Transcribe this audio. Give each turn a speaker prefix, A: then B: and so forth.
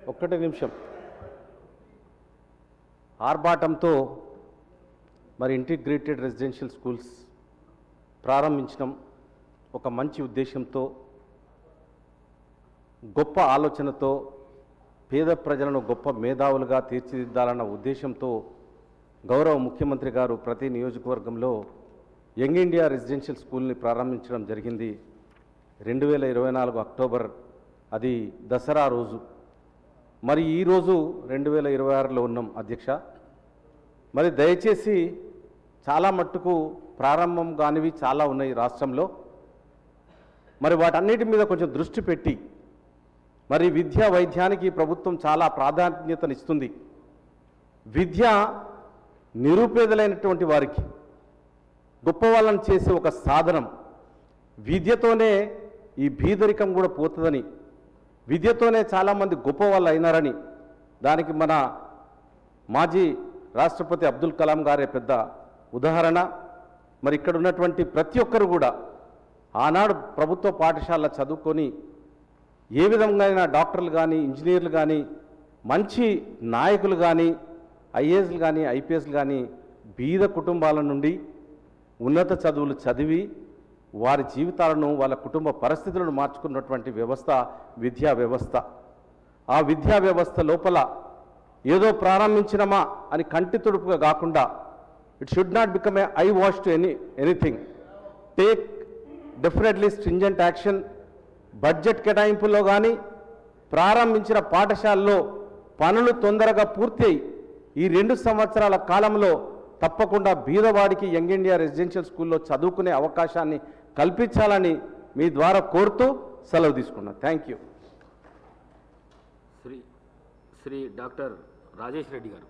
A: ఒక్కటే నిమిషం. ఆర్భాటంతో మరి ఇంటిగ్రేటెడ్ రెసిడెన్షియల్ స్కూల్స్ ప్రారంభించడం ఒక మంచి ఉద్దేశంతో, గొప్ప ఆలోచనతో, పేద ప్రజలను గొప్ప మేధావులుగా తీర్చిదిద్దాలన్న ఉద్దేశంతో గౌరవ ముఖ్యమంత్రి గారు ప్రతి నియోజకవర్గంలో యంగ్ ఇండియా రెసిడెన్షియల్ స్కూల్ని ప్రారంభించడం జరిగింది. 2024 అక్టోబర్, అది దసరా రోజు. మరి ఈరోజు 2026లో ఉన్నాం అధ్యక్ష. మరి దయచేసి చాలా మట్టుకు ప్రారంభం కానివి చాలా ఉన్నాయి రాష్ట్రంలో. మరి వాటన్నిటి మీద కొంచెం దృష్టి పెట్టి, మరి విద్యా వైద్యానికి ప్రభుత్వం చాలా ప్రాధాన్యతనిస్తుంది. విద్య నిరుపేదలైనటువంటి వారికి గొప్ప వాళ్ళని చేసే ఒక సాధనం. విద్యతోనే ఈ బీదరికం కూడా పోతుందని, విద్యతోనే చాలామంది గొప్ప వాళ్ళు అయినారని, దానికి మన మాజీ రాష్ట్రపతి అబ్దుల్ కలాం గారే పెద్ద ఉదాహరణ. మరి ఇక్కడ ఉన్నటువంటి ప్రతి ఒక్కరు కూడా ఆనాడు ప్రభుత్వ పాఠశాల చదువుకొని ఏ విధంగా అయినా డాక్టర్లు కానీ, ఇంజనీర్లు కానీ, మంచి నాయకులు కానీ, ఐఏఎస్లు కానీ, ఐపీఎస్లు కానీ బీద కుటుంబాల నుండి ఉన్నత చదువులు చదివి వారి జీవితాలను, వాళ్ళ కుటుంబ పరిస్థితులను మార్చుకున్నటువంటి వ్యవస్థ విద్యా వ్యవస్థ. ఆ విద్యా వ్యవస్థ లోపల ఏదో ప్రారంభించినమా అని కంటి తుడుపుగా కాకుండా, it should not become a eye wash to anything. Take definitely stringent action. Budget కేటాయింపుల్లో కానీ, ప్రారంభించిన పాఠశాలలో పనులు తొందరగా పూర్తి అయి ఈ 2 సంవత్సరాల కాలంలో తప్పకుండా బీదవాడికి యంగ్ ఇండియా రెసిడెన్షియల్ స్కూల్లో చదువుకునే అవకాశాన్ని కల్పించాలని మీ ద్వారా కోరుతూ సెలవు తీసుకున్నాను. Thank you.
B: Shri doctor Rajesh Reddy గారు.